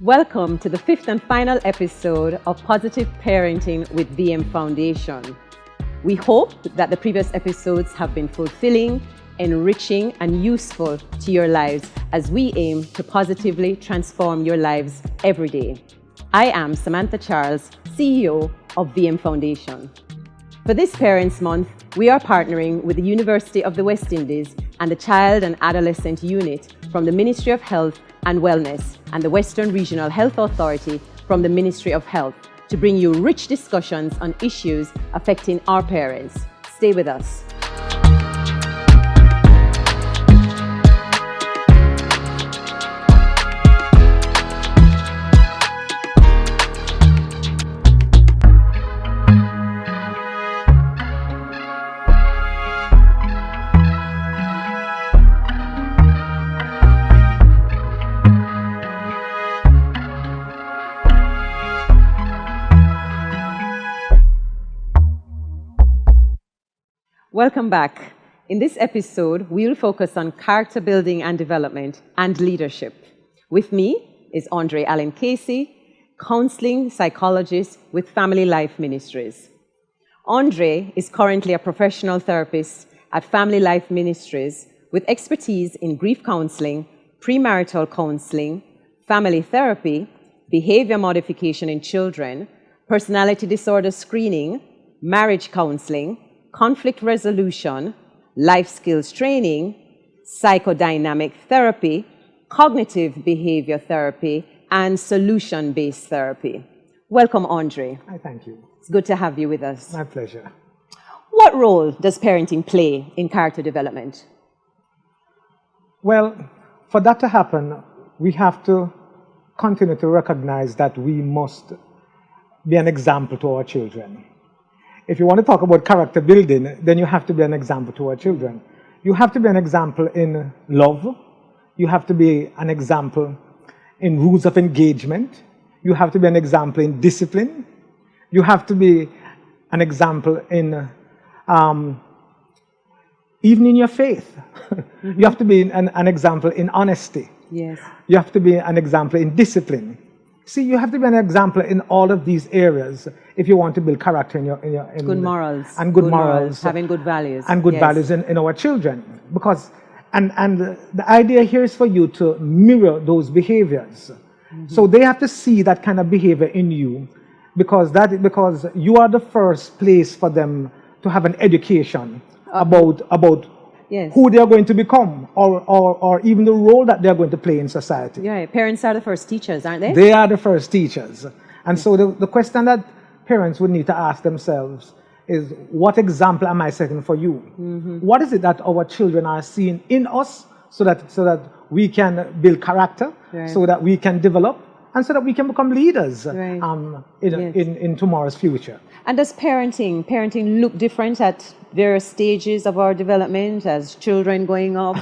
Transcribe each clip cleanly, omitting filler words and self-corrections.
Welcome to the fifth and final episode of Positive Parenting with VM Foundation. We hope that the previous episodes have been fulfilling, enriching, and useful to your lives as we aim to positively transform your lives every day. I am Samantha Charles, CEO of VM Foundation. For this Parents Month, we are partnering with the University of the West Indies and the Child and Adolescent Unit from the Ministry of Health and Wellness and the Western Regional Health Authority from the Ministry of Health to bring you rich discussions on issues affecting our parents. Stay with us. Welcome back. In this episode, we will focus on character building and development and leadership. With me is Andre Allen Casey, counseling psychologist with Family Life Ministries. Andre is currently a professional therapist at Family Life Ministries with expertise in grief counseling, premarital counseling, family therapy, behavior modification in children, personality disorder screening, marriage counseling, conflict resolution, life skills training, psychodynamic therapy, cognitive behavior therapy, and solution-based therapy. Welcome, Andre. Hi, thank you. It's good to have you with us. My pleasure. What role does parenting play in character development? Well, for that to happen, we have to continue to recognize that we must be an example to our children. If you want to talk about character building, then you have to be an example to our children. You have to be an example in love. You have to be an example in rules of engagement. You have to be an example in discipline. You have to be an example in even in your faith. Mm-hmm. You have to be an example in honesty. Yes. You have to be an example in discipline. See, you have to be an example in all of these areas if you want to build character in good morals. And good morals. Having good values. And good values in our children. Because, and the idea here is for you to mirror those behaviors. Mm-hmm. So they have to see that kind of behavior in you because you are the first place for them to have an education about yes. who they are going to become or even the role that they are going to play in society. Yeah, parents are the first teachers, aren't they? They are the first teachers. And so the question that parents would need to ask themselves is, what example am I setting for you? Mm-hmm. What is it that our children are seeing in us so that we can build character, right. So that we can develop, and so that we can become leaders right. in tomorrow's future. And does parenting look different at various stages of our development as children going up?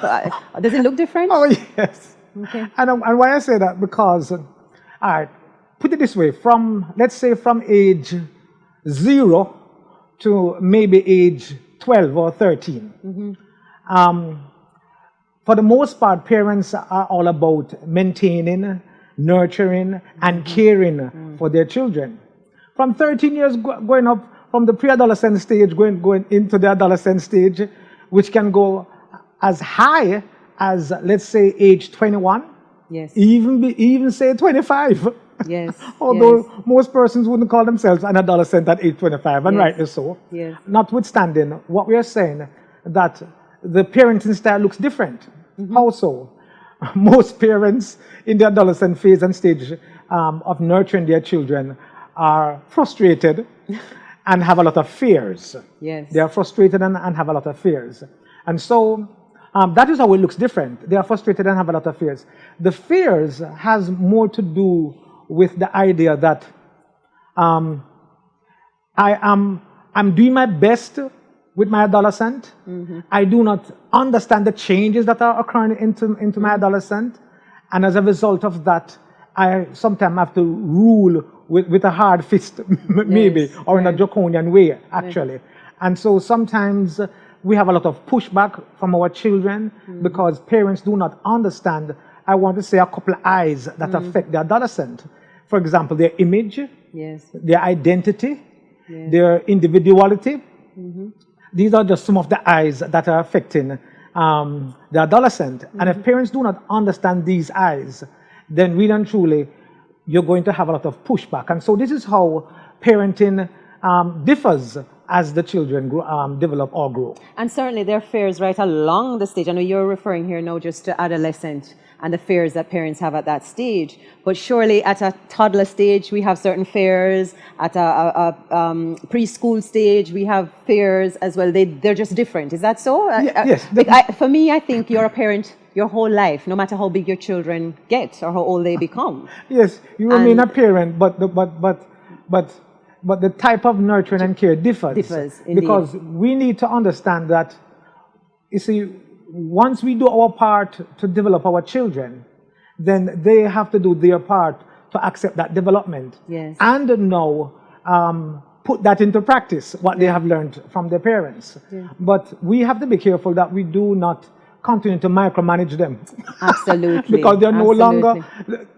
Does it look different? Oh, yes. Okay. And why I say that, because, all right, put it this way, let's say from age 0 to maybe age 12 or 13. Mm-hmm. For the most part, parents are all about maintaining, nurturing, and caring for their children. From 13 years going up, from the pre-adolescent stage, going into the adolescent stage, which can go as high as, let's say, age 21. Yes. Even say 25. Yes. Although most persons wouldn't call themselves an adolescent at age 25, and rightly so. Yes. Notwithstanding, what we are saying, that the parenting style looks different. Mm-hmm. Also, most parents in the adolescent phase and stage of nurturing their children are frustrated and have a lot of fears. Yes. They are frustrated and have a lot of fears. And so that is how it looks different. They are frustrated and have a lot of fears. The fears has more to do with the idea that I'm doing my best with my adolescent. Mm-hmm. I do not understand the changes that are occurring into my adolescent. And as a result of that, I sometimes have to rule with a hard fist, maybe, yes, or in a draconian way, actually. Yes. And so sometimes we have a lot of pushback from our children because parents do not understand I want to say a couple of I's that affect the adolescent. For example, their image, Yes. their identity, Yes. their individuality. These are just some of the I's that are affecting the adolescent. And if parents do not understand these I's, then really and truly, you're going to have a lot of pushback. And so this is how parenting differs as the children develop or grow. And certainly there are fears right along the stage. I know you're referring here now just to adolescent and the fears that parents have at that stage. But surely at a toddler stage, we have certain fears. At a preschool stage, we have fears as well. They're just different. Is that so? Yes. For me, I think you're a parent your whole life, no matter how big your children get or how old they become. Yes, you remain a parent, but the type of nurturing and care differs. Indeed. Because we need to understand that, you see, once we do our part to develop our children, then they have to do their part to accept that development. Yes. And now put that into practice, what they have learned from their parents. Yeah. But we have to be careful that we do not continue to micromanage them. Absolutely. Because they're no longer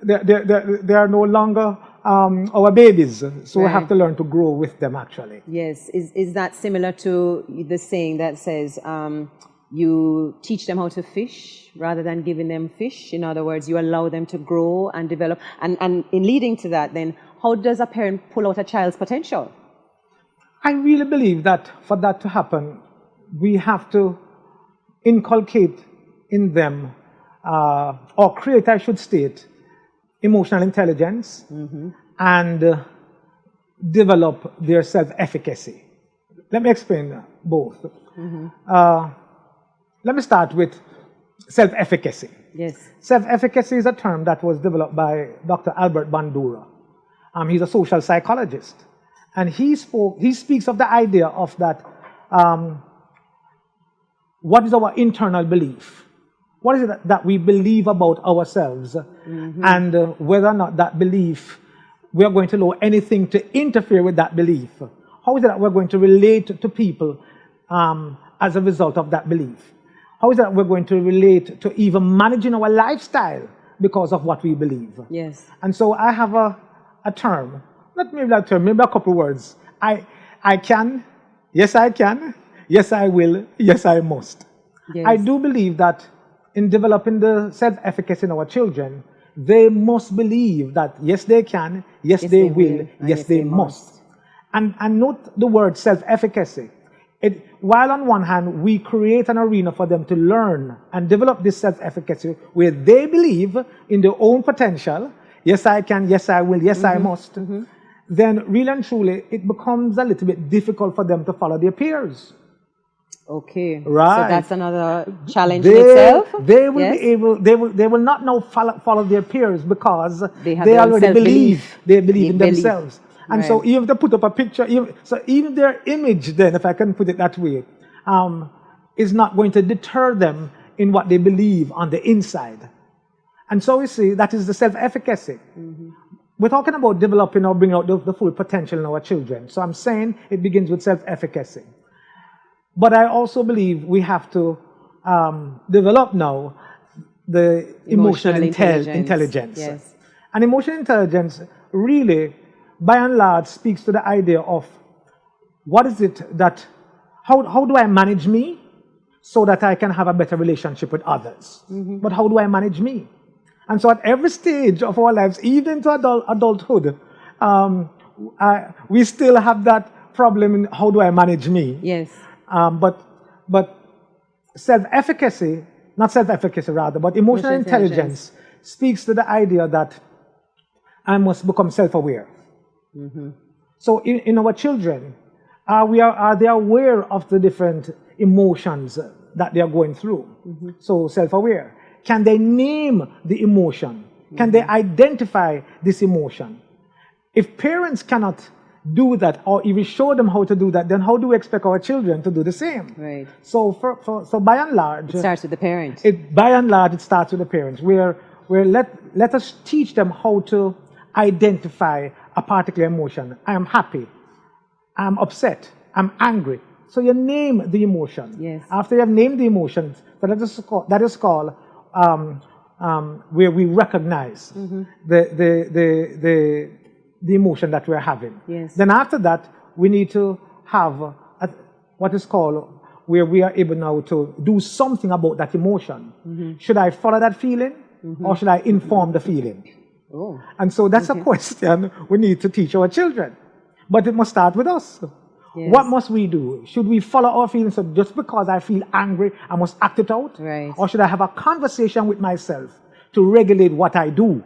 they are no longer our babies, so we have to learn to grow with them actually. Yes. Is that similar to the saying that says you teach them how to fish rather than giving them fish? In other words, you allow them to grow and develop. And in leading to that, then, how does a parent pull out a child's potential? I really believe that for that to happen, we have to inculcate in them, or create, I should state, emotional intelligence and develop their self-efficacy. Let me explain both. Let me start with self-efficacy. Yes. Self-efficacy is a term that was developed by Dr. Albert Bandura. He's a social psychologist. And he speaks of the idea of that, what is our internal belief? What is it that we believe about ourselves? And whether or not that belief, we are going to allow anything to interfere with that belief. How is it that we're going to relate to people as a result of that belief? How is it that we're going to relate to even managing our lifestyle because of what we believe? Yes. And so I have a term, not maybe a term, maybe a couple words. I can, yes I can, yes I will, yes I must. Yes. I do believe that in developing the self-efficacy in our children, they must believe that yes they can, yes they will, yes they must. And note the word self-efficacy. While on one hand, we create an arena for them to learn and develop this self-efficacy where they believe in their own potential, yes I can, yes I will, yes I must, then really and truly, it becomes a little bit difficult for them to follow their peers. Okay. Right. So that's another challenge in itself. They will be able. They will not now follow their peers because they already believe. They believe in themselves. And right. so even to put up a picture, even their image, then, if I can put it that way, is not going to deter them in what they believe on the inside. And so we see that is the self-efficacy. We're talking about developing or bringing out the full potential in our children. So I'm saying it begins with self-efficacy. But I also believe we have to develop now the emotional intelligence. Yes. And emotional intelligence really, by and large, speaks to the idea of what is it that, how do I manage me so that I can have a better relationship with others? But how do I manage me? And so at every stage of our lives, even to adulthood, we still have that problem in how do I manage me? Yes. But self-efficacy, not self-efficacy rather, but emotional intelligence speaks to the idea that I must become self-aware. So in our children, are they aware of the different emotions that they are going through? So self-aware. Can they name the emotion? Can they identify this emotion? If parents cannot do that, or if we show them how to do that, then how do we expect our children to do the same? Right. So so by and large, it starts with the parent. By and large, it starts with the parents. Where let us teach them how to identify a particular emotion. I am happy. I'm upset. I'm angry. So you name the emotion. Yes. After you have named the emotions, that is called where we recognize the emotion that we're having. Yes. Then after that, we need to have what is called where we are able now to do something about that emotion. Should I follow that feeling or should I inform the feeling? Oh. And so that's a question we need to teach our children. But it must start with us. Yes. What must we do? Should we follow our feelings? So just because I feel angry, I must act it out? Right. Or should I have a conversation with myself to regulate what I do?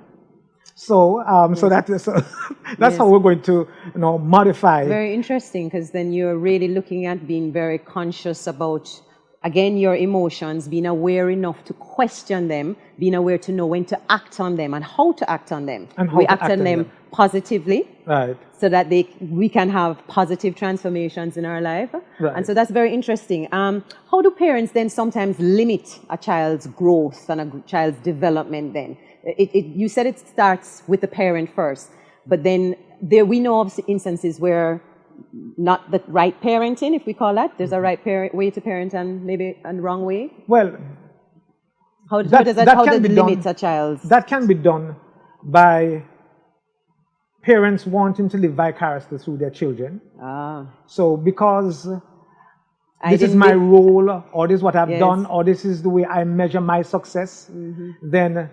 So, so that's how we're going to, modify. Very interesting, because then you're really looking at being very conscious about, again, your emotions, being aware enough to question them, being aware to know when to act on them and how to act on them. And how we to act on them positively, right? So that we can have positive transformations in our life. Right. And so that's very interesting. How do parents then sometimes limit a child's growth and a child's development then? You said it starts with the parent first, but then we know of instances where not the right parenting, if we call that. There's a right way to parent and maybe a wrong way. Well, how does that limit a child's? That can be done by parents wanting to live vicariously through their children. So because this is my role, or this is what I've done, or this is the way I measure my success, then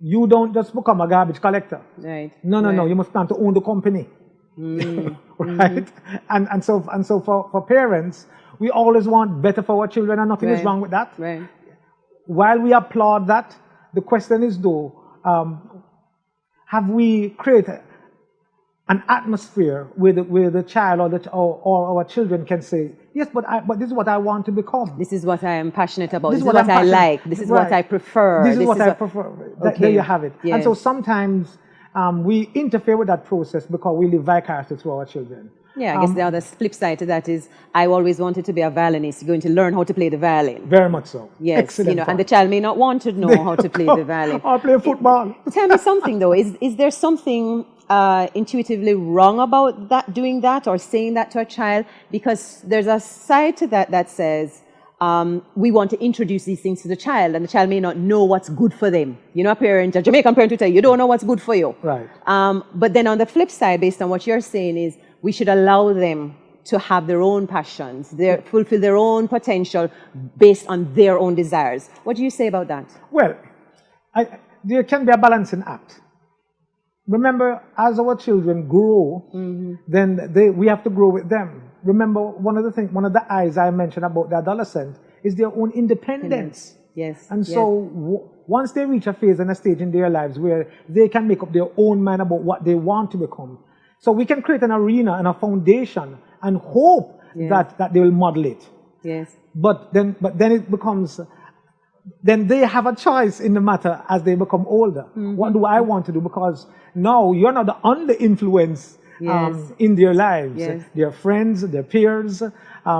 you don't just become a garbage collector. Right. No. You must plan to own the company. Right? And so for parents, we always want better for our children, and nothing is wrong with that. Right. While we applaud that, the question is though, have we created an atmosphere where the child or our children can say, yes, but this is what I want to become. This is what I am passionate about. This is what I like. This is what I prefer. This is what I prefer. There you have it. Yes. And so sometimes we interfere with that process because we live vicariously through our children. Yeah, I guess the other flip side to that is I always wanted to be a violinist. You're going to learn how to play the violin. Very much so. Yes, excellent. And the child may not want to know how to play the violin. Or play football. Tell me something though. Is there something intuitively wrong about doing that or saying that to a child? Because there's a side to that says we want to introduce these things to the child, and the child may not know what's good for them. A Jamaican parent will tell you don't know what's good for you. Right. But then on the flip side, based on what you're saying, is we should allow them to have their own passions, fulfill their own potential based on their own desires. What do you say about that? Well, there can be a balancing act. Remember, as our children grow, then we have to grow with them. Remember, one of the eyes I mentioned about the adolescent is their own independence. Yes. And so once they reach a phase and a stage in their lives where they can make up their own mind about what they want to become, so we can create an arena and a foundation and hope that they will model it. Yes. But then it becomes, then they have a choice in the matter as they become older. What do I want to do? Because now you're not under influence in their lives. Yes. Their friends, their peers,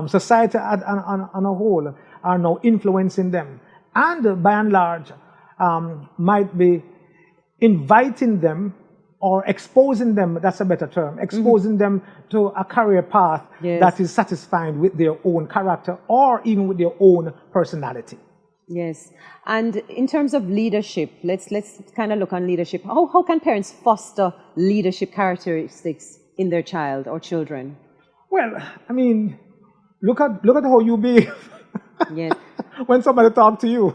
society on a whole are now influencing them. And by and large, might be inviting them or exposing them, that's a better term, exposing them to a career path that is satisfying with their own character or even with their own personality. Yes. And in terms of leadership, let's kind of look on leadership. How can parents foster leadership characteristics in their child or children? Well, I mean, look at how you behave. Yes. When somebody talks to you.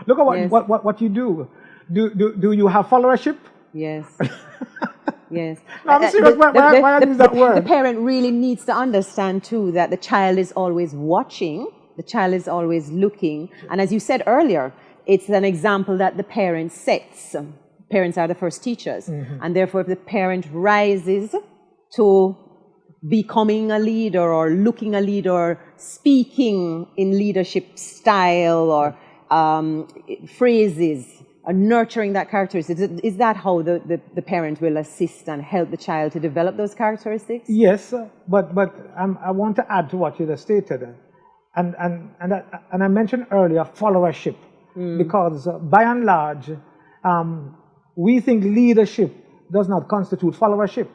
Look at what you do. Do you have followership? Yes. Yes. No, I'm serious. Why I use that word? The parent really needs to understand too that the child is always watching, the child is always looking, and as you said earlier, it's an example that the parent sets. Parents are the first teachers, and therefore if the parent rises to becoming a leader or looking a leader or speaking in leadership style or phrases, nurturing that characteristics. Is that how the parent will assist and help the child to develop those characteristics? Yes, but I want to add to what you just stated, and I mentioned earlier followership, because by and large, we think leadership does not constitute followership.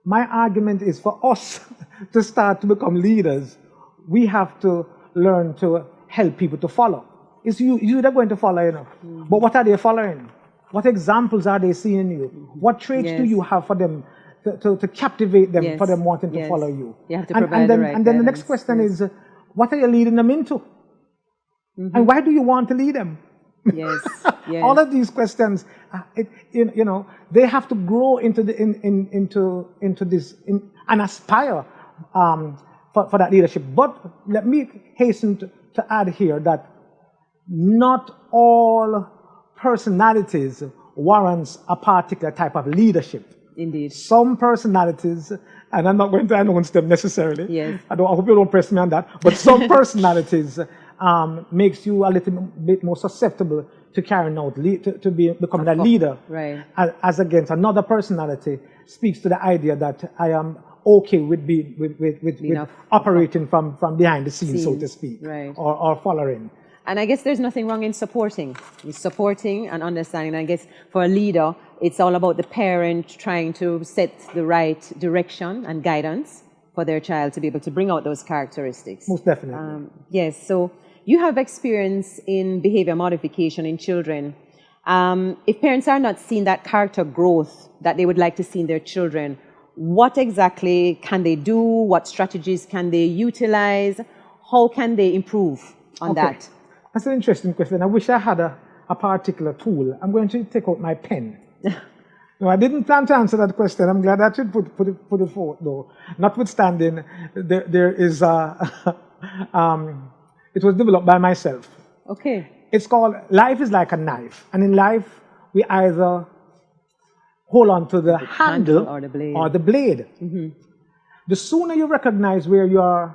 My argument is for us to start to become leaders, we have to learn to help people to follow. it's you they're going to follow, you know. But what are they following? What examples are they seeing in you? What traits do you have for them to captivate them, for them wanting to follow you? You have to provide the right and then the next question is, what are you leading them into? And why do you want to lead them? Yes. All of these questions, you know, they have to grow into this and aspire for that leadership. But let me hasten to add here that not all personalities warrants a particular type of leadership. Indeed. Some personalities, and I'm not going to announce them necessarily. Yes. I hope you don't press me on that. But some personalities makes you a little bit more susceptible to carrying out, to becoming a leader. Right. As against another personality speaks to the idea that I am okay with operating from behind the scenes, so to speak, right, or following. And I guess there's nothing wrong in supporting and understanding. I guess for a leader, it's all about the parent trying to set the right direction and guidance for their child to be able to bring out those characteristics. Most definitely. Yes, so you have experience in behavior modification in children. If parents are not seeing that character growth that they would like to see in their children, what exactly can they do? What strategies can they utilize? How can they improve on that? That's an interesting question. I wish I had a particular tool. I'm going to take out my pen. No, I didn't plan to answer that question. I'm glad I should put it forward, though. Notwithstanding, there is it was developed by myself. Okay. It's called Life is Like a Knife. And in life, we either hold on to the handle or the blade. Mm-hmm. The sooner you recognize where you are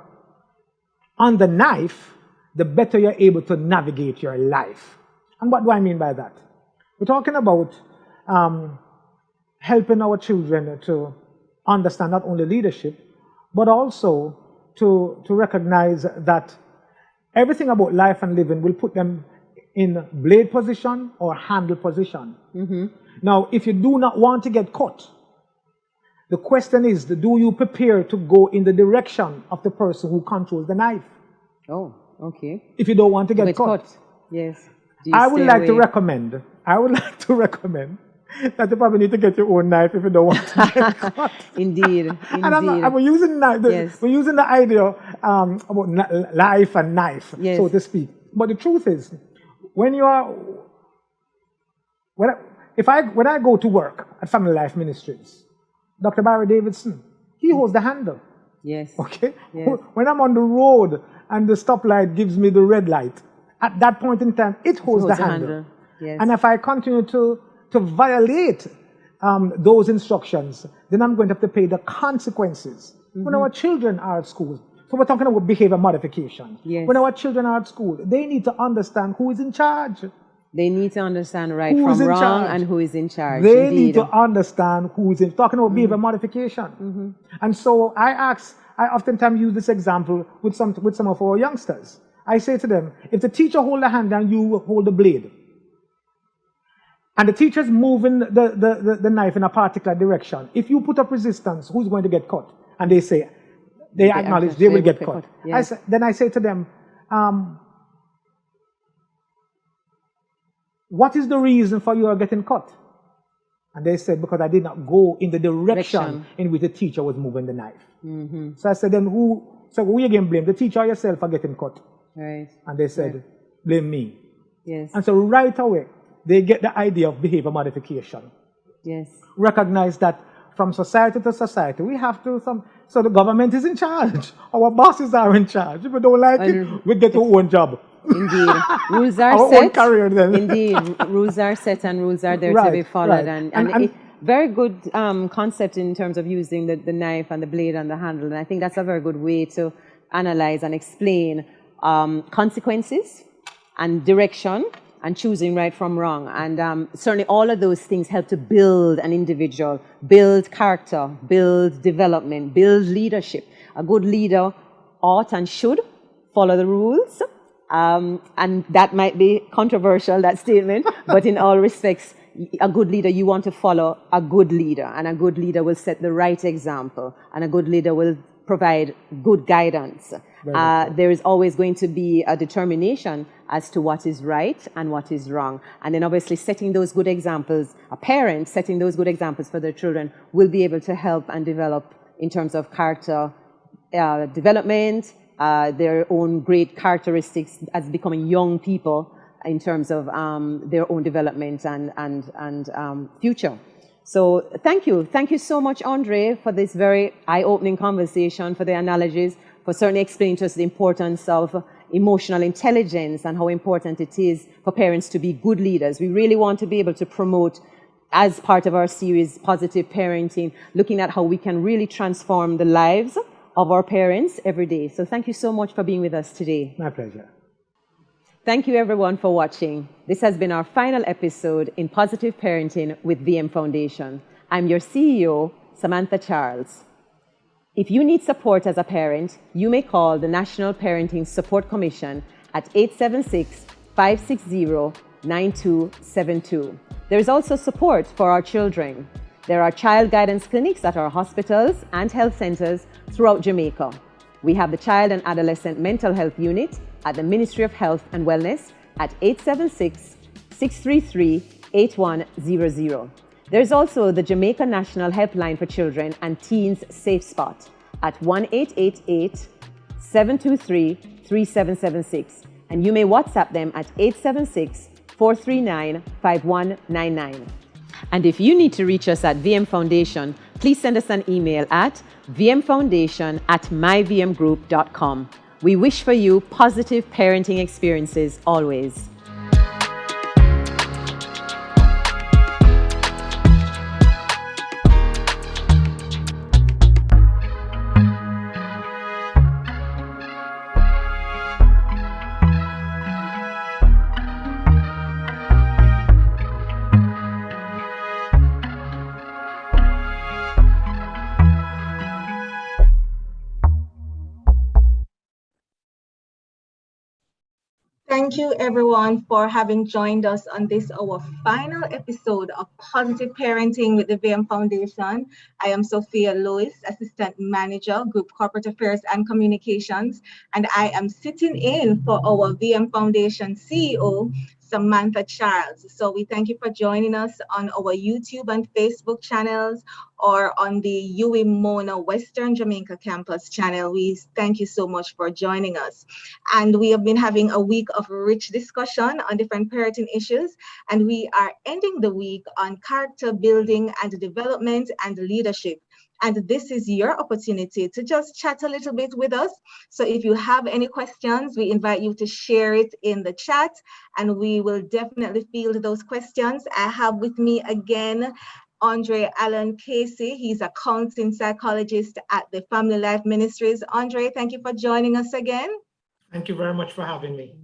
on the knife, the better you're able to navigate your life. And what do I mean by that? We're talking about helping our children to understand not only leadership, but also to recognize that everything about life and living will put them in blade position or handle position. Mm-hmm. Now, if you do not want to get caught, the question is, do you prepare to go in the direction of the person who controls the knife? Oh, okay. If you don't want to get caught. Yes. I would like to recommend that you probably need to get your own knife if you don't want to get caught. Indeed. And we're using the idea about life and knife, so to speak. But the truth is, when I go to work at Family Life Ministries, Dr. Barry Davidson, he holds the handle. Yes. Okay? Yes. When I'm on the road and the stoplight gives me the red light, at that point in time, it holds the handle. Yes. And if I continue to violate those instructions, then I'm going to have to pay the consequences. Mm-hmm. When our children are at school, so we're talking about behavior modification. Yes. When our children are at school, they need to understand who is in charge. They need to understand right from wrong and who is in charge. They need to understand who is in. Talking about behavior modification. Mm-hmm. And so I oftentimes use this example with some of our youngsters. I say to them, if the teacher hold the hand and you hold the blade, and the teacher's moving the knife in a particular direction, if you put up resistance, who's going to get caught? And they acknowledge they will get caught. Yes. Then I say to them, what is the reason for you getting caught? And they said, because I did not go in the direction in which the teacher was moving the knife. Mm-hmm. So I said, then who you again blame? The teacher or yourself for getting caught? Right. And they said, blame me. Yes. And so right away, they get the idea of behavior modification. Yes. Recognize that from society to society, we have to so the government is in charge. Our bosses are in charge. If we don't like it, we get our own job. Indeed. Rules are our set. Own career then. Indeed. Rules are set and rules are there to be followed. Right. And very good concept in terms of using the knife and the blade and the handle. And I think that's a very good way to analyze and explain consequences and direction and choosing right from wrong. And certainly all of those things help to build an individual, build character, build development, build leadership. A good leader ought and should follow the rules. And that might be controversial, that statement, but in all respects, a good leader, you want to follow a good leader, and a good leader will set the right example, and a good leader will provide good guidance. There is always going to be a determination as to what is right and what is wrong. And then obviously setting those good examples, a parent setting those good examples for their children will be able to help and develop in terms of character development, their own great characteristics as becoming young people in terms of their own development and future. So thank you. Thank you so much, Andre, for this very eye-opening conversation, for the analogies, for certainly explaining to us the importance of emotional intelligence and how important it is for parents to be good leaders. We really want to be able to promote, as part of our series, Positive Parenting, looking at how we can really transform the lives of our parents every day. So thank you so much for being with us today. My pleasure. Thank you everyone for watching. This has been our final episode in Positive Parenting with VM Foundation. I'm your CEO, Samantha Charles. If you need support as a parent, you may call the National Parenting Support Commission at 876-560-9272. There is also support for our children. There are child guidance clinics at our hospitals and health centers throughout Jamaica. We have the Child and Adolescent Mental Health Unit at the Ministry of Health and Wellness at 876-633-8100. There's also the Jamaica National Helpline for Children and Teens Safe Spot at 1-888-723-3776. And you may WhatsApp them at 876-439-5199. And if you need to reach us at VM Foundation, please send us an email at vmfoundation@myvmgroup.com. We wish for you positive parenting experiences always. Thank you everyone for having joined us on this, our final episode of Positive Parenting with the VM Foundation. I am Sophia Lewis, Assistant Manager, Group Corporate Affairs and Communications, and I am sitting in for our VM Foundation CEO, Samantha Charles. So we thank you for joining us on our YouTube and Facebook channels or on the UWI Mona Western Jamaica Campus channel. We thank you so much for joining us. And we have been having a week of rich discussion on different parenting issues. And we are ending the week on character building and development and leadership. And this is your opportunity to just chat a little bit with us. So if you have any questions, we invite you to share it in the chat and we will definitely field those questions. I have with me again, Andre Allen Casey. He's a counseling psychologist at the Family Life Ministries. Andre, thank you for joining us again. Thank you very much for having me.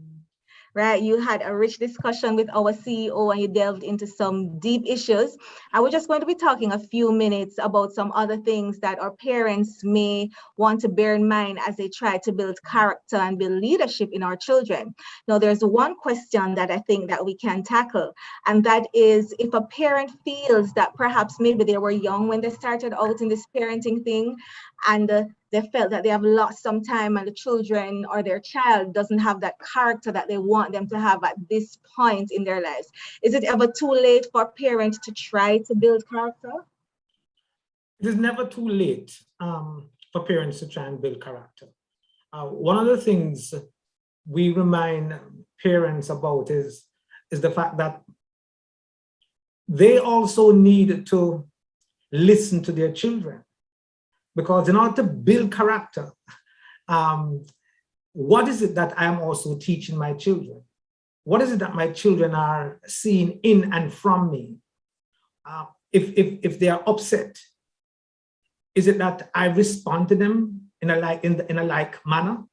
Right, you had a rich discussion with our CEO and you delved into some deep issues. And we're just going to be talking a few minutes about some other things that our parents may want to bear in mind as they try to build character and build leadership in our children. Now, there's one question that I think that we can tackle, and that is if a parent feels that perhaps maybe they were young when they started out in this parenting thing, and they felt that they have lost some time and the children or their child doesn't have that character that they want them to have at this point in their lives. Is it ever too late for parents to try to build character? It is never too late for parents to try and build character. One of the things we remind parents about is the fact that they also need to listen to their children. Because in order to build character, what is it that I am also teaching my children? What is it that my children are seeing in and from me? If they are upset, is it that I respond to them in a like manner?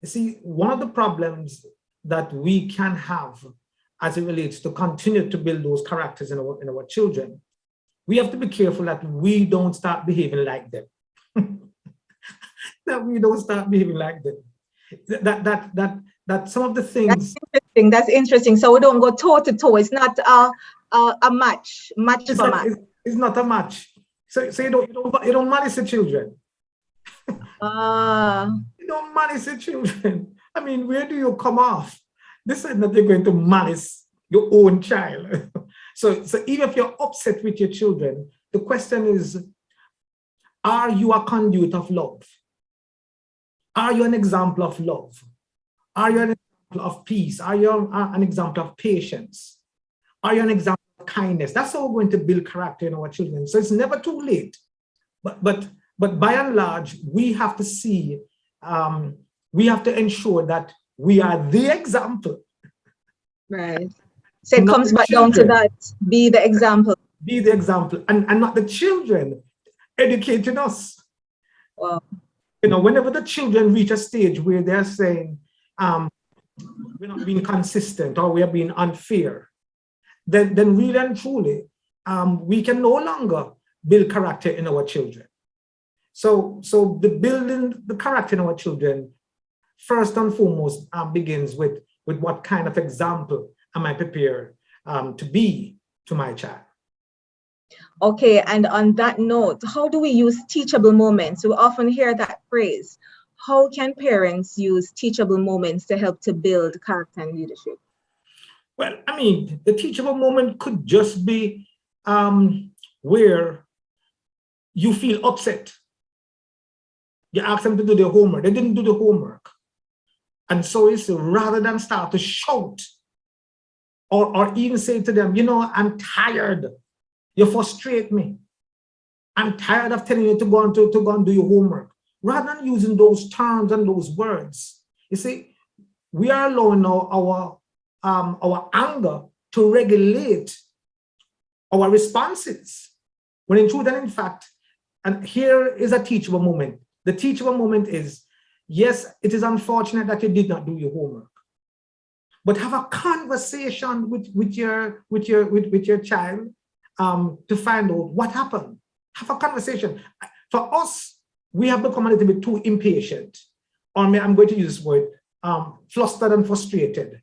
You see, one of the problems that we can have as it relates to continue to build those characters in our children, we have to be careful that we don't start behaving like them. That we don't start behaving like them. That some of the things. That's interesting. So we don't go toe to toe. It's not a match for match. It's not a match. So you don't malice the children. Ah, You don't manage the children. I mean, where do you come off? This is not you're going to manage your own child. So even if you're upset with your children, the question is, are you a conduit of love? Are you an example of love? Are you an example of peace? Are you an example of patience? Are you an example of kindness? That's how we're going to build character in our children. So it's never too late. But by and large, we have to see, we have to ensure that we are the example. right. So it Not comes the back down to children. that. Be the example. Be the example, and not the children educating us. Wow. Whenever the children reach a stage where they're saying, we're not being consistent or we're being unfair, then really and truly, we can no longer build character in our children. So the building the character in our children, first and foremost, begins with what kind of example am I prepared to be to my child. Okay, and on that note, how do we use teachable moments? We often hear that phrase. How can parents use teachable moments to help to build character and leadership? Well, I mean, the teachable moment could just be where you feel upset. You ask them to do their homework. They didn't do the homework. And so it's rather than start to shout or even say to them, I'm tired. You frustrate me. I'm tired of telling you to go and do your homework. Rather than using those terms and those words, you see, we are allowing our anger to regulate our responses. When in truth and in fact, and here is a teachable moment. The teachable moment is, yes, it is unfortunate that you did not do your homework, but have a conversation with your child to find out what happened. Have a conversation. For us, we have become a little bit too impatient, or I'm going to use this word, flustered and frustrated,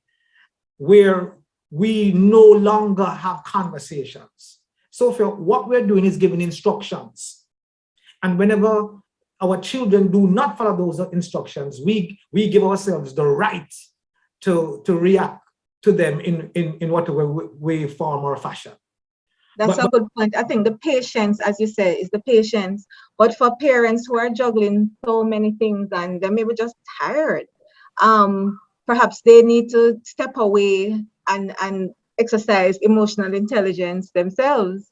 where we no longer have conversations. So what we're doing is giving instructions. And whenever our children do not follow those instructions, we give ourselves the right to react to them in whatever way, form, or fashion. That's a good point. I think the patience, as you said, is the patience. But for parents who are juggling so many things and they may be just tired, perhaps they need to step away and exercise emotional intelligence themselves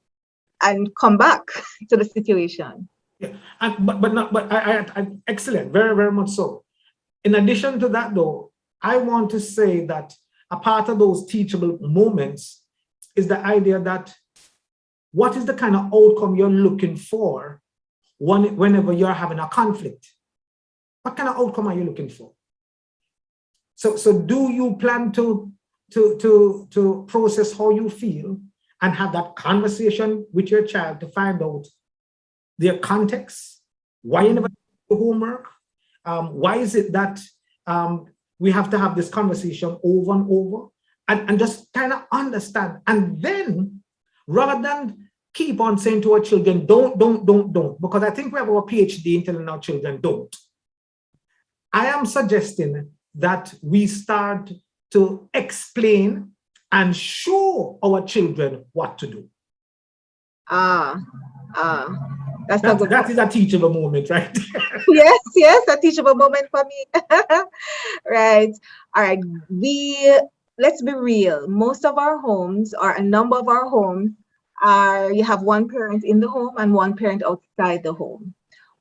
and come back to the situation. Yeah, but I excellent, very, very much so. In addition to that, though, I want to say that a part of those teachable moments is the idea that what is the kind of outcome you're looking for whenever you're having a conflict? What kind of outcome are you looking for? So do you plan to process how you feel and have that conversation with your child to find out their context? Why you never do the homework? Why is it that we have to have this conversation over and over and just kind of understand? And then rather than keep on saying to our children, don't, because I think we have our PhD in telling our children don't. I am suggesting that we start to explain and show our children what to do. That is a teachable moment, right? Yes, a teachable moment for me. Right. All right. Let's be real. Most of our homes, or a number of our homes, you have one parent in the home and one parent outside the home.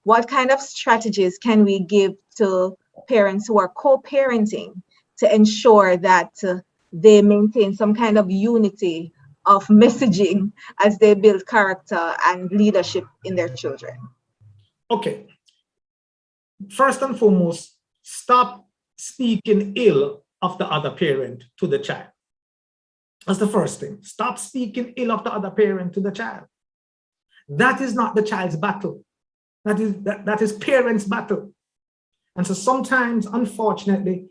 What kind of strategies can we give to parents who are co-parenting to ensure that they maintain some kind of unity of messaging as they build character and leadership in their children? Okay. First and foremost, stop speaking ill of the other parent to the child. That's the first thing. Stop speaking ill of the other parent to the child. That is not the child's battle. That is parents' battle. And so sometimes, unfortunately,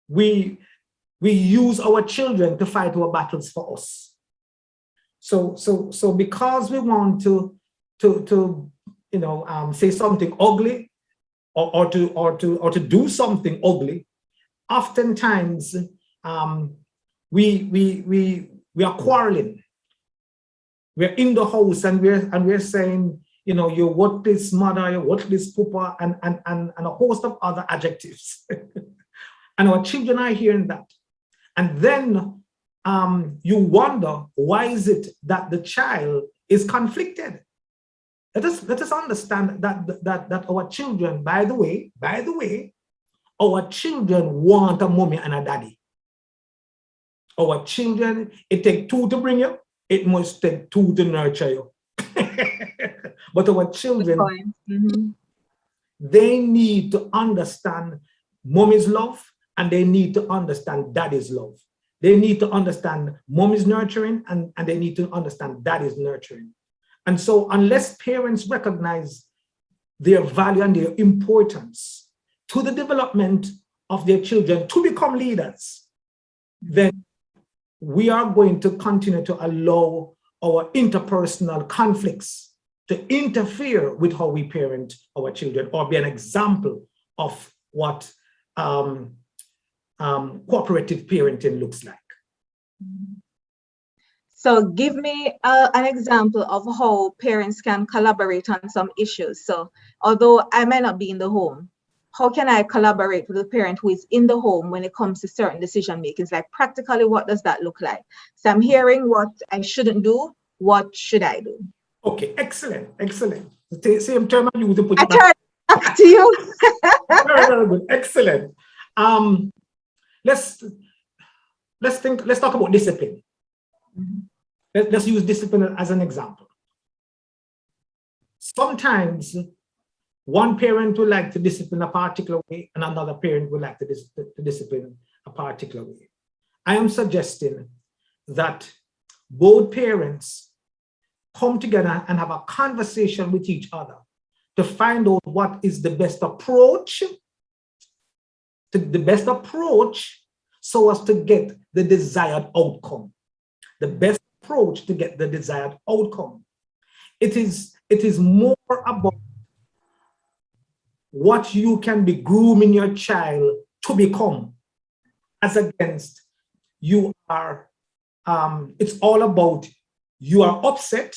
we use our children to fight our battles for us. So because we want to say something ugly or to do something ugly, oftentimes we are quarreling. We're in the house and we're saying, you what this mother, you what this papa, and a host of other adjectives. And our children are hearing that. And then you wonder, why is it that the child is conflicted? Let us understand that our children, by the way, our children want a mommy and a daddy. Our children, it takes two to bring you, it must take two to nurture you. But our children, they need to understand mommy's love, and they need to understand daddy's love. They need to understand mommy's nurturing, and they need to understand daddy's nurturing. And so unless parents recognize their value and their importance to the development of their children to become leaders, then we are going to continue to allow our interpersonal conflicts to interfere with how we parent our children, or be an example of what cooperative parenting looks like. So give me an example of how parents can collaborate on some issues. So although I may not be in the home, how can I collaborate with a parent who is in the home when it comes to certain decision making? It's like, practically, what does that look like? So I'm hearing what I shouldn't do. What should I do? Okay, excellent. The same term I use to put I it turn it back to you. very good. Excellent. Let's talk about discipline. Let's use discipline as an example. Sometimes one parent would like to discipline a particular way, and another parent would like to discipline a particular way. I am suggesting that both parents come together and have a conversation with each other to find out what is the best approach, so as to get the desired outcome. The best approach to get the desired outcome. It is more about what you can be grooming your child to become, as against you are, it's all about you are upset,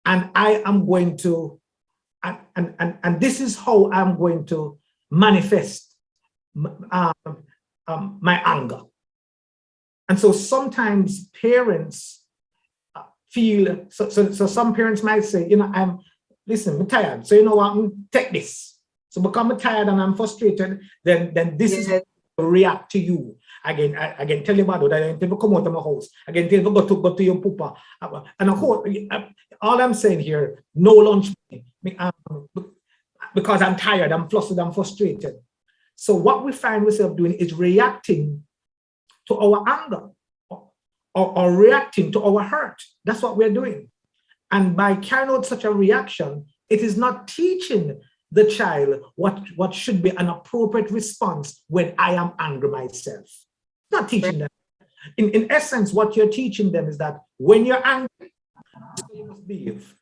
and I am going to, and this is how I'm going to manifest my anger. And so sometimes parents feel, so some parents might say, I'm tired. So you know what, take this. So because I'm tired and I'm frustrated, then this is how to react to you. Again, tell you about it. I can come out of my house. I can tell you go to your papa. And all I'm saying here, no lunch, because I'm tired, I'm flustered, I'm frustrated. So what we find ourselves doing is reacting to our anger or reacting to our hurt. That's what we're doing. And by carrying out such a reaction, it is not teaching the child what should be an appropriate response when I am angry myself. Not teaching them. In essence, what you're teaching them is that when you're angry, you must behave.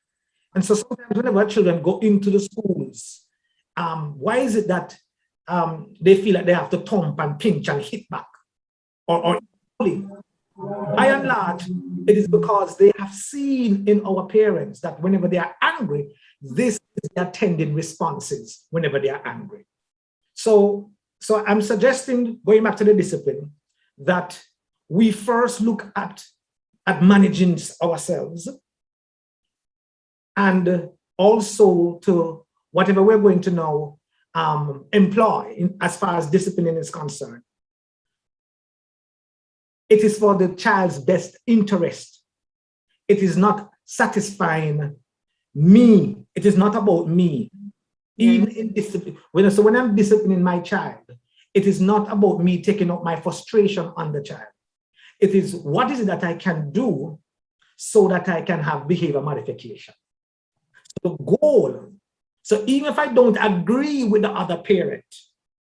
And so sometimes whenever children go into the schools, why is it that they feel like they have to thump and pinch and hit back? Or by and large, it is because they have seen in our parents that whenever they are angry, this is their tending responses whenever they are angry. So I'm suggesting, going back to the discipline, that we first look at managing ourselves, and also to whatever we're going to now employ as far as disciplining is concerned. It is for the child's best interest. It is not satisfying me. It is not about me. Even in discipline, when I'm disciplining my child, it is not about me taking up my frustration on the child. It is what is it that I can do so that I can have behavior modification. So the goal, so even if I don't agree with the other parent,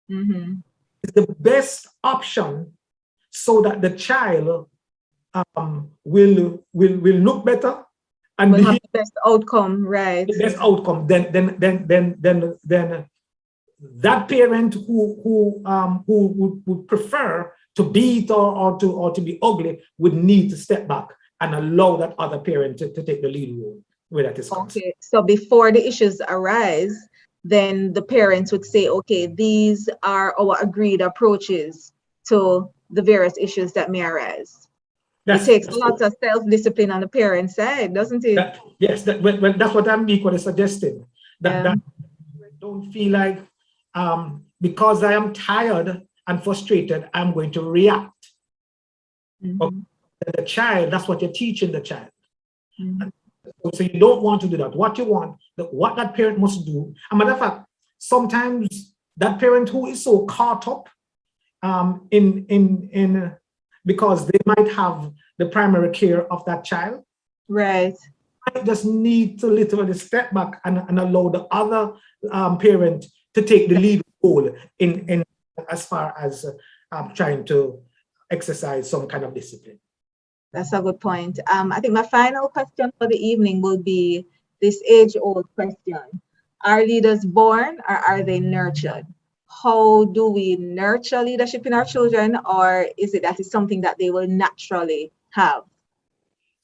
it's the best option so that the child will look better and will have the best outcome, right? The best outcome. Then that parent who would prefer to beat or to be ugly would need to step back and allow that other parent to take the lead role where that is concerned. Okay, so before the issues arise, then the parents would say, okay, these are our agreed approaches to the various issues that may arise. It takes a lot of self-discipline on the parent side, doesn't it? Yes, that's what I'm equally suggesting. That don't feel like because I am tired and frustrated, I'm going to react. Okay. The child, that's what you're teaching the child. So you don't want to do that. What you want, what that parent must do. As a matter of fact, sometimes that parent who is so caught up because they might have the primary care of that child. Right. I just need to literally step back and allow the other parent to take the lead role in as far as trying to exercise some kind of discipline. That's a good point. I think my final question for the evening will be this age-old question. Are leaders born or are they nurtured? How do we nurture leadership in our children, or is it that it's something that they will naturally have?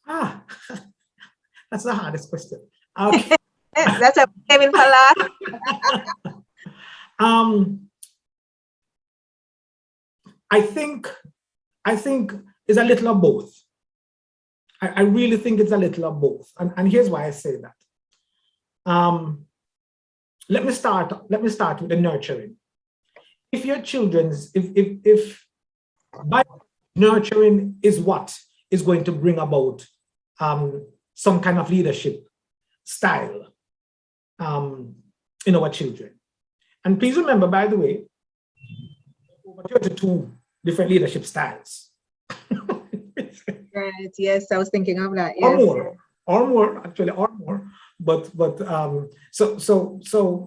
That's the hardest question. Okay. That's a Kevin for last. I think it's a little of both. I really think it's a little of both, and here's why I say that. Let me start with the nurturing. If your children's, if by nurturing is what is going to bring about some kind of leadership style in our children. And please remember, by the way, over 32 different leadership styles. Right. Yes, I was thinking of that. Or Yes. more, actually, or more. But so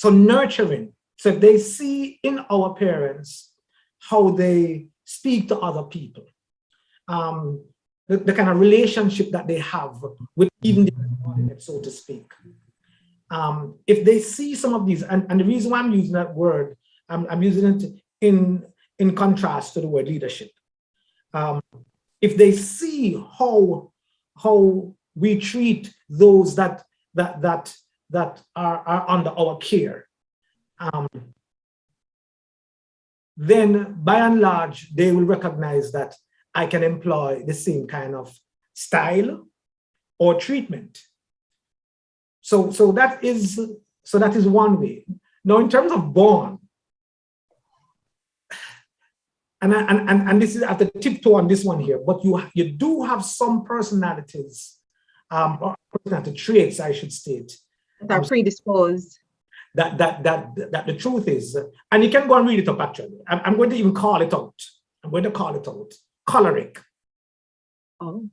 nurturing. So they see in our parents how they speak to other people, the kind of relationship that they have with even the audience, so to speak. If they see some of these, and the reason why I'm using that word, I'm using it in contrast to the word leadership. If they see how we treat those that are under our care, then by and large, they will recognize that I can employ the same kind of style or treatment. So that is one way. Now, in terms of born, and this is at the tiptoe on this one here, but you do have some personalities, or personality traits, I should state, that are predisposed. That the truth is, and you can go and read it up actually. I'm going to even call it out. I'm going to call it out. Choleric. Oh.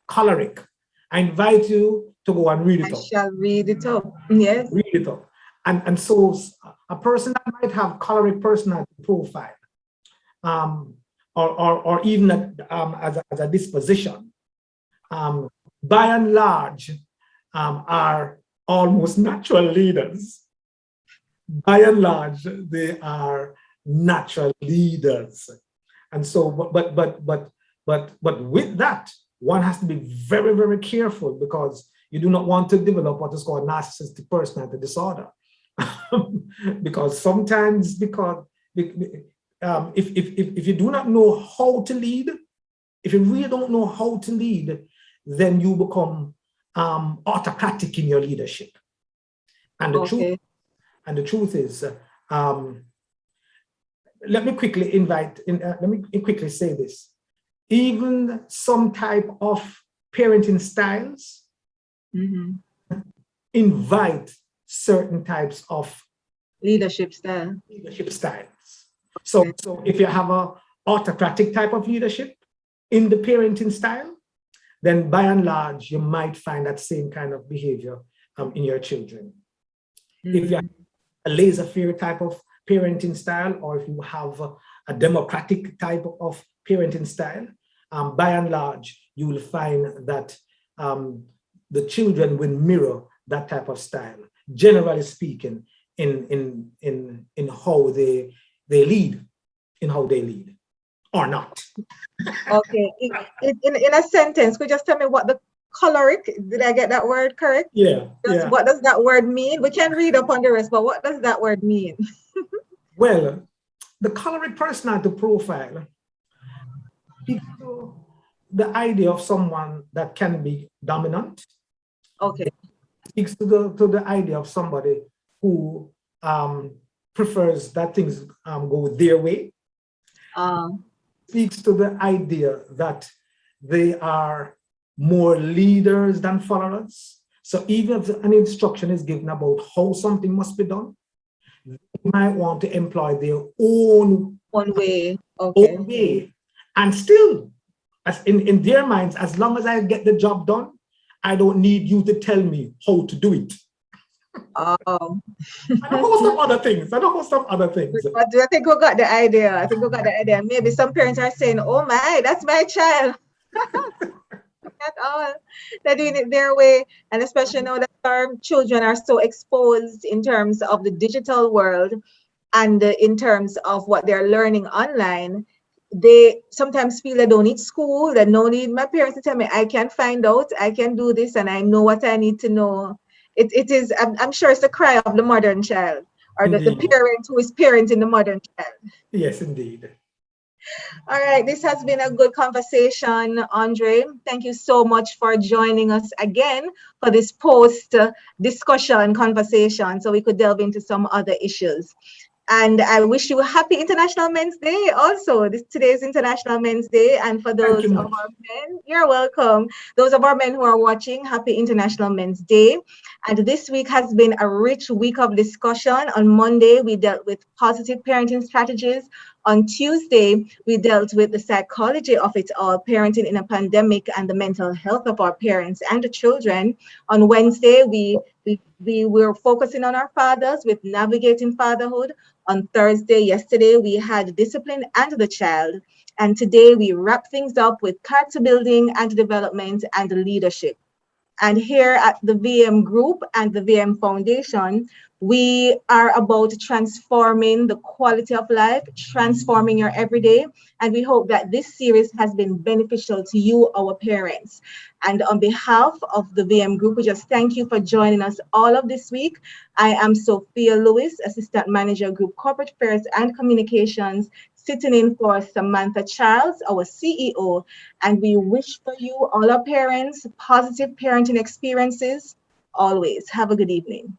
Choleric. I invite you to go and read it up. I shall read it up. Yes. Read it up. And so a person that might have choleric personality profile, or even as a disposition, by and large, are almost natural leaders. By and large, they are natural leaders. And so, but with that, one has to be very, very careful, because you do not want to develop what is called narcissistic personality disorder. Because sometimes, if you do not know how to lead, if you really don't know how to lead, then you become autocratic in your leadership. And the truth is, let me quickly say this. Even some type of parenting styles invite certain types of leadership styles. So if you have an autocratic type of leadership in the parenting style, then by and large, you might find that same kind of behavior in your children. If you have a laissez-faire type of parenting style, or if you have a democratic type of parenting style, by and large, you will find that the children will mirror that type of style, generally speaking, in how they lead, in how they lead or not. Okay. In a sentence, could you just tell me what the choleric, did I get that word correct? Yeah. What does that word mean? We can read up on the rest, but what does that word mean? Well, the choleric personality profile speaks to the idea of someone that can be dominant. Okay. Speaks to the idea of somebody who prefers that things go their way. Speaks to the idea that they are more leaders than followers. So even if an instruction is given about how something must be done, they might want to employ their own way. Okay. own way. And still, as in their minds, as long as I get the job done, I don't need you to tell me how to do it. And a host of other things. But I think we got the idea. Maybe some parents are saying, oh my, that's my child. At all. They're doing it their way. And especially now that our children are so exposed in terms of the digital world and in terms of what they're learning online, they sometimes feel they don't need school, they don't need my parents to tell me, I can find out, I can do this, and I know what I need to know. It is, I'm sure it's the cry of the modern child, or the parent who is parenting the modern child. Yes, indeed. All right, this has been a good conversation, Andre. Thank you so much for joining us again for this post-discussion conversation so we could delve into some other issues. And I wish you a happy International Men's Day also. Today is International Men's Day. And for those of our men, you're welcome. Those of our men who are watching, happy International Men's Day. And this week has been a rich week of discussion. On Monday, we dealt with positive parenting strategies. On Tuesday, we dealt with the psychology of it all, parenting in a pandemic and the mental health of our parents and the children. On Wednesday, we were focusing on our fathers with navigating fatherhood. On Thursday, yesterday, we had discipline and the child. And today we wrap things up with character building and development and leadership. And here at the VM Group and the VM Foundation, we are about transforming the quality of life, transforming your everyday. And we hope that this series has been beneficial to you, our parents. And on behalf of the VM Group, we just thank you for joining us all of this week. I am Sophia Lewis, Assistant Manager, Group Corporate Affairs and Communications, sitting in for Samantha Charles, our CEO. And we wish for you, all our parents, positive parenting experiences always. Have a good evening.